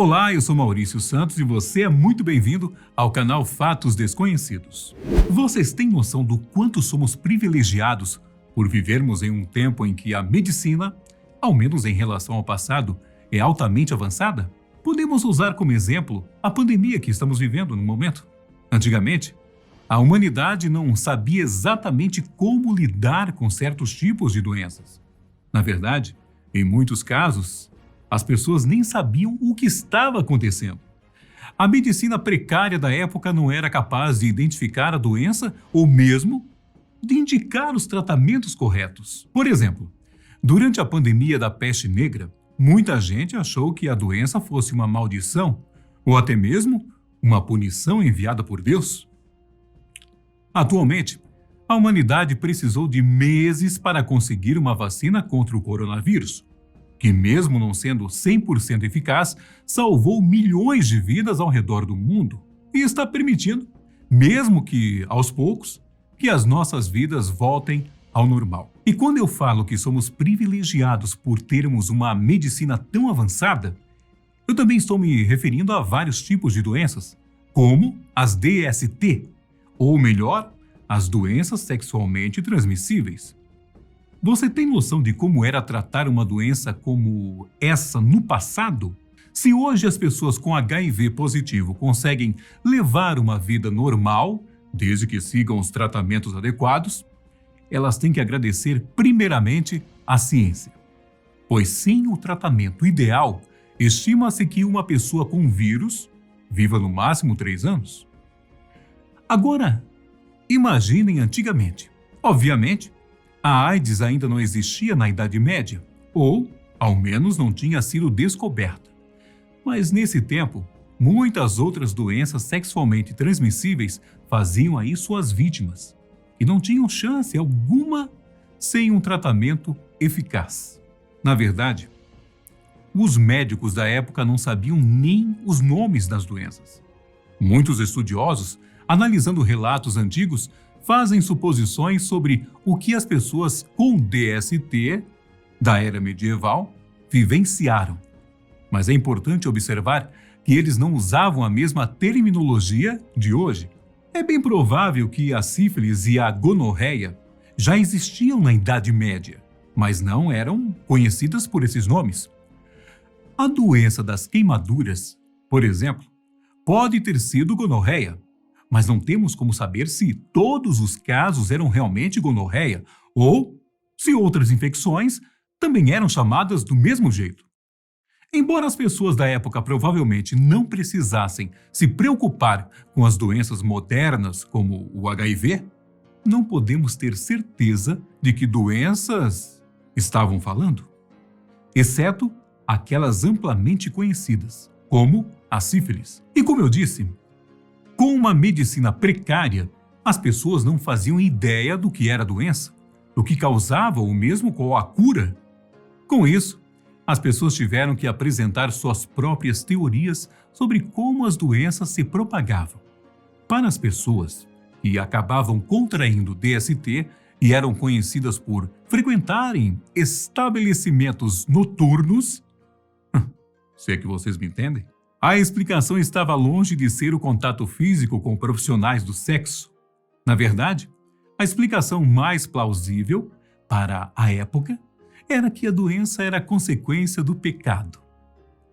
Olá, eu sou Maurício Santos e você é muito bem-vindo ao canal Fatos Desconhecidos. Vocês têm noção do quanto somos privilegiados por vivermos em um tempo em que a medicina, ao menos em relação ao passado, é altamente avançada? Podemos usar como exemplo a pandemia que estamos vivendo no momento. Antigamente, a humanidade não sabia exatamente como lidar com certos tipos de doenças. Na verdade, em muitos casos, as pessoas nem sabiam o que estava acontecendo. A medicina precária da época não era capaz de identificar a doença ou mesmo de indicar os tratamentos corretos. Por exemplo, durante a pandemia da peste negra, muita gente achou que a doença fosse uma maldição ou até mesmo uma punição enviada por Deus. Atualmente, a humanidade precisou de meses para conseguir uma vacina contra o coronavírus, que mesmo não sendo 100% eficaz, salvou milhões de vidas ao redor do mundo e está permitindo, mesmo que aos poucos, que as nossas vidas voltem ao normal. E quando eu falo que somos privilegiados por termos uma medicina tão avançada, eu também estou me referindo a vários tipos de doenças, como as DST, ou melhor, as doenças sexualmente transmissíveis. Você tem noção de como era tratar uma doença como essa no passado? Se hoje as pessoas com HIV positivo conseguem levar uma vida normal, desde que sigam os tratamentos adequados, elas têm que agradecer primeiramente à ciência. Pois sem o tratamento ideal, estima-se que uma pessoa com vírus viva no máximo 3 anos. Agora, imaginem antigamente. Obviamente, a AIDS ainda não existia na Idade Média, ou, ao menos, não tinha sido descoberta. Mas nesse tempo, muitas outras doenças sexualmente transmissíveis faziam aí suas vítimas, e não tinham chance alguma sem um tratamento eficaz. Na verdade, os médicos da época não sabiam nem os nomes das doenças. Muitos estudiosos, analisando relatos antigos, fazem suposições sobre o que as pessoas com DST da era medieval vivenciaram. Mas é importante observar que eles não usavam a mesma terminologia de hoje. É bem provável que a sífilis e a gonorreia já existiam na Idade Média, mas não eram conhecidas por esses nomes. A doença das queimaduras, por exemplo, pode ter sido gonorreia, mas não temos como saber se todos os casos eram realmente gonorreia ou se outras infecções também eram chamadas do mesmo jeito. Embora as pessoas da época provavelmente não precisassem se preocupar com as doenças modernas como o HIV, não podemos ter certeza de que doenças estavam falando, exceto aquelas amplamente conhecidas, como a sífilis. E como eu disse, com uma medicina precária, as pessoas não faziam ideia do que era a doença, do que causava ou mesmo qual a cura. Com isso, as pessoas tiveram que apresentar suas próprias teorias sobre como as doenças se propagavam. Para as pessoas que acabavam contraindo DST e eram conhecidas por frequentarem estabelecimentos noturnos, se é que vocês me entendem, a explicação estava longe de ser o contato físico com profissionais do sexo. Na verdade, a explicação mais plausível para a época era que a doença era consequência do pecado.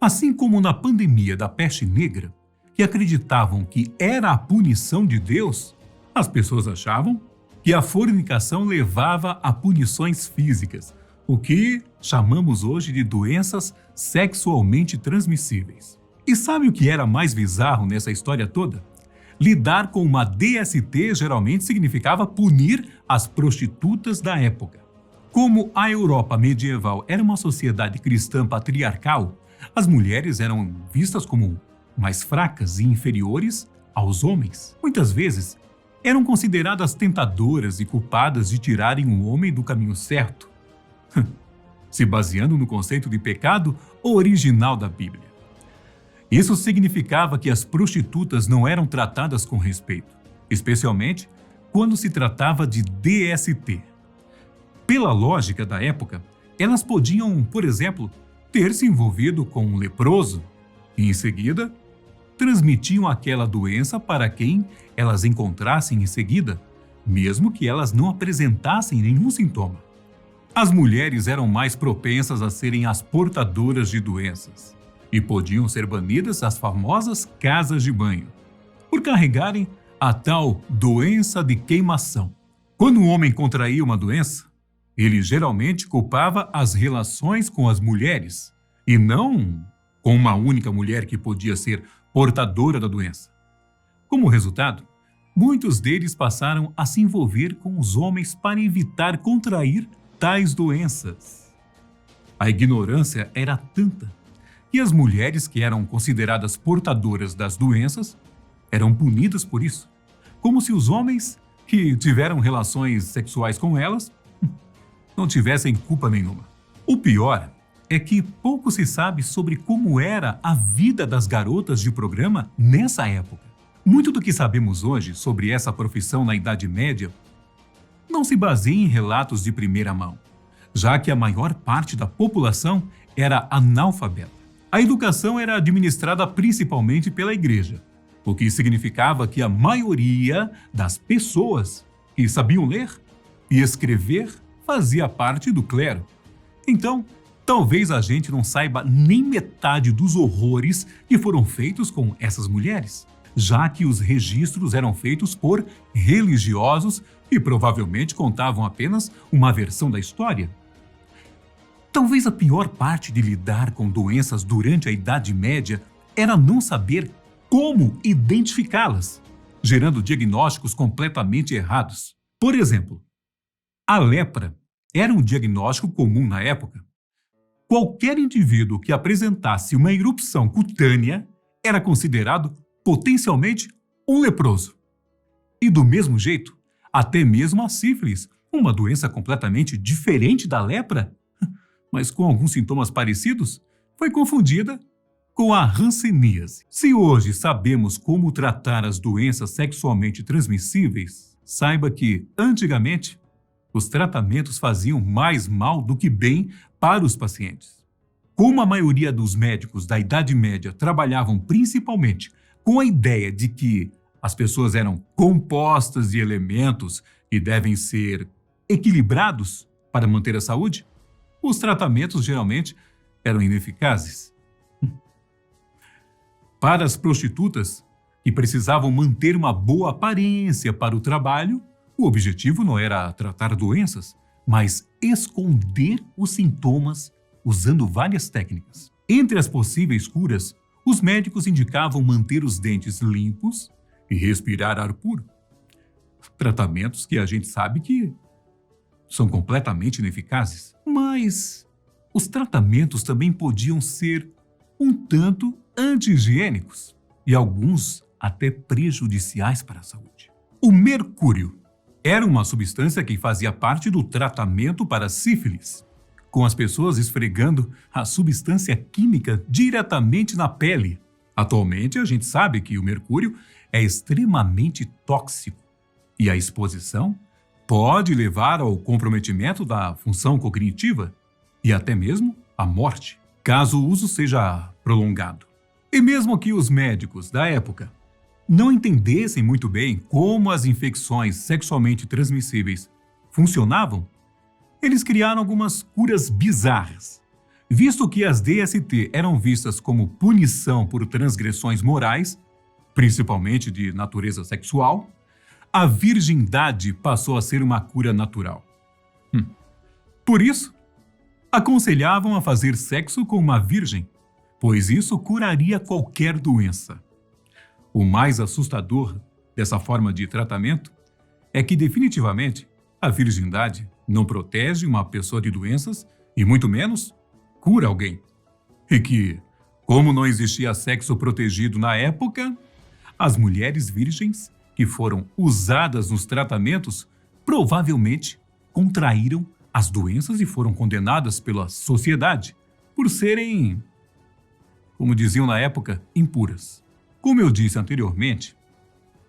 Assim como na pandemia da peste negra, que acreditavam que era a punição de Deus, as pessoas achavam que a fornicação levava a punições físicas, o que chamamos hoje de doenças sexualmente transmissíveis. E sabe o que era mais bizarro nessa história toda? Lidar com uma DST geralmente significava punir as prostitutas da época. Como a Europa medieval era uma sociedade cristã patriarcal, as mulheres eram vistas como mais fracas e inferiores aos homens. Muitas vezes, eram consideradas tentadoras e culpadas de tirarem um homem do caminho certo, se baseando no conceito de pecado original da Bíblia. Isso significava que as prostitutas não eram tratadas com respeito, especialmente quando se tratava de DST. Pela lógica da época, elas podiam, por exemplo, ter se envolvido com um leproso e, em seguida, transmitiam aquela doença para quem elas encontrassem em seguida, mesmo que elas não apresentassem nenhum sintoma. As mulheres eram mais propensas a serem as portadoras de doenças e podiam ser banidas das famosas casas de banho, por carregarem a tal doença de queimação. Quando um homem contraía uma doença, ele geralmente culpava as relações com as mulheres, e não com uma única mulher que podia ser portadora da doença. Como resultado, muitos deles passaram a se envolver com os homens para evitar contrair tais doenças. A ignorância era tanta que as mulheres que eram consideradas portadoras das doenças eram punidas por isso, como se os homens que tiveram relações sexuais com elas não tivessem culpa nenhuma. O pior é que pouco se sabe sobre como era a vida das garotas de programa nessa época. Muito do que sabemos hoje sobre essa profissão na Idade Média não se baseia em relatos de primeira mão, já que a maior parte da população era analfabeta. A educação era administrada principalmente pela igreja, o que significava que a maioria das pessoas que sabiam ler e escrever fazia parte do clero. Então, talvez a gente não saiba nem metade dos horrores que foram feitos com essas mulheres, já que os registros eram feitos por religiosos e provavelmente contavam apenas uma versão da história. Talvez a pior parte de lidar com doenças durante a Idade Média era não saber como identificá-las, gerando diagnósticos completamente errados. Por exemplo, a lepra era um diagnóstico comum na época. Qualquer indivíduo que apresentasse uma erupção cutânea era considerado potencialmente um leproso. E do mesmo jeito, até mesmo a sífilis, uma doença completamente diferente da lepra, mas com alguns sintomas parecidos, foi confundida com a hanseníase. Se hoje sabemos como tratar as doenças sexualmente transmissíveis, saiba que, antigamente, os tratamentos faziam mais mal do que bem para os pacientes. Como a maioria dos médicos da Idade Média trabalhavam principalmente com a ideia de que as pessoas eram compostas de elementos que devem ser equilibrados para manter a saúde, os tratamentos geralmente eram ineficazes. Para as prostitutas, que precisavam manter uma boa aparência para o trabalho, o objetivo não era tratar doenças, mas esconder os sintomas usando várias técnicas. Entre as possíveis curas, os médicos indicavam manter os dentes limpos e respirar ar puro. Tratamentos que a gente sabe que são completamente ineficazes. Mas os tratamentos também podiam ser um tanto anti-higiênicos e alguns até prejudiciais para a saúde. O mercúrio era uma substância que fazia parte do tratamento para sífilis, com as pessoas esfregando a substância química diretamente na pele. Atualmente, a gente sabe que o mercúrio é extremamente tóxico e a exposição pode levar ao comprometimento da função cognitiva e até mesmo à morte, caso o uso seja prolongado. E mesmo que os médicos da época não entendessem muito bem como as infecções sexualmente transmissíveis funcionavam, eles criaram algumas curas bizarras. Visto que as DST eram vistas como punição por transgressões morais, principalmente de natureza sexual, a virgindade passou a ser uma cura natural. Por isso, aconselhavam a fazer sexo com uma virgem, pois isso curaria qualquer doença. O mais assustador dessa forma de tratamento é que, definitivamente, a virgindade não protege uma pessoa de doenças e, muito menos, cura alguém. E que, como não existia sexo protegido na época, as mulheres virgens que foram usadas nos tratamentos provavelmente contraíram as doenças e foram condenadas pela sociedade por serem, como diziam na época, impuras. Como eu disse anteriormente,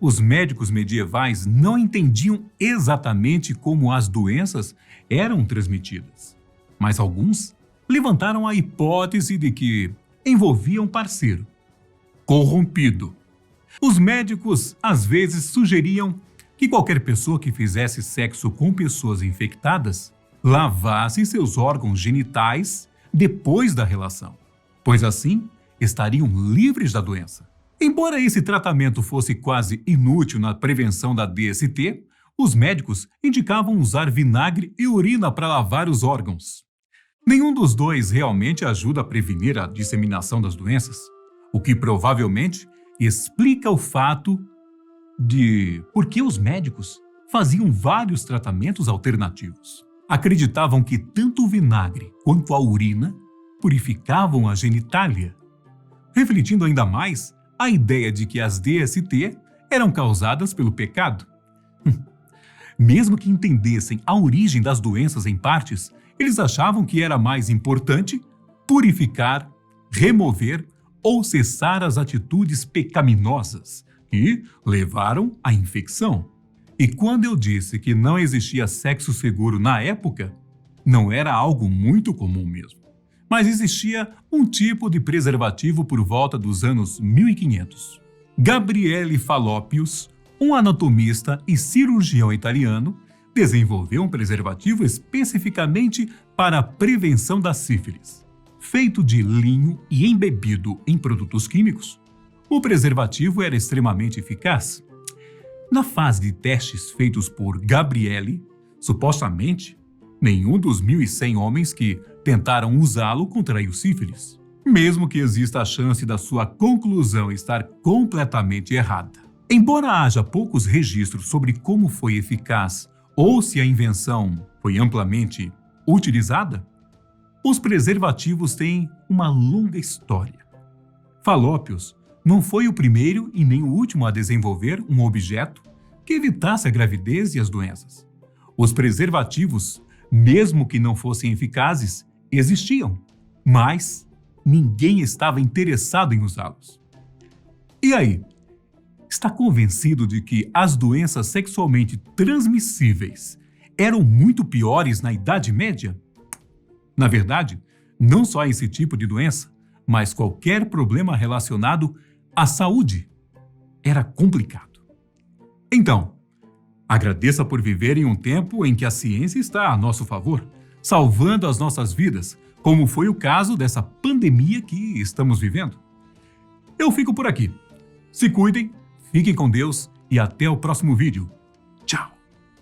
os médicos medievais não entendiam exatamente como as doenças eram transmitidas, mas alguns levantaram a hipótese de que envolvia um parceiro, corrompido. Os médicos às vezes sugeriam que qualquer pessoa que fizesse sexo com pessoas infectadas lavasse seus órgãos genitais depois da relação, pois assim estariam livres da doença. Embora esse tratamento fosse quase inútil na prevenção da DST, os médicos indicavam usar vinagre e urina para lavar os órgãos. Nenhum dos dois realmente ajuda a prevenir a disseminação das doenças, o que provavelmente explica o fato de por que os médicos faziam vários tratamentos alternativos. Acreditavam que tanto o vinagre quanto a urina purificavam a genitália, refletindo ainda mais a ideia de que as DST eram causadas pelo pecado. Mesmo que entendessem a origem das doenças em partes, eles achavam que era mais importante purificar, remover ou cessar as atitudes pecaminosas que levaram à infecção. E quando eu disse que não existia sexo seguro na época, não era algo muito comum mesmo. Mas existia um tipo de preservativo por volta dos anos 1500. Gabriele Fallopius, um anatomista e cirurgião italiano, desenvolveu um preservativo especificamente para a prevenção da sífilis. Feito de linho e embebido em produtos químicos, o preservativo era extremamente eficaz. Na fase de testes feitos por Gabriele, supostamente, nenhum dos 1.100 homens que tentaram usá-lo contraiu sífilis, mesmo que exista a chance da sua conclusão estar completamente errada. Embora haja poucos registros sobre como foi eficaz ou se a invenção foi amplamente utilizada, os preservativos têm uma longa história. Fallopius não foi o primeiro e nem o último a desenvolver um objeto que evitasse a gravidez e as doenças. Os preservativos, mesmo que não fossem eficazes, existiam, mas ninguém estava interessado em usá-los. E aí? Está convencido de que as doenças sexualmente transmissíveis eram muito piores na Idade Média? Na verdade, não só esse tipo de doença, mas qualquer problema relacionado à saúde era complicado. Então, agradeça por viver em um tempo em que a ciência está a nosso favor, salvando as nossas vidas, como foi o caso dessa pandemia que estamos vivendo. Eu fico por aqui. Se cuidem, fiquem com Deus e até o próximo vídeo.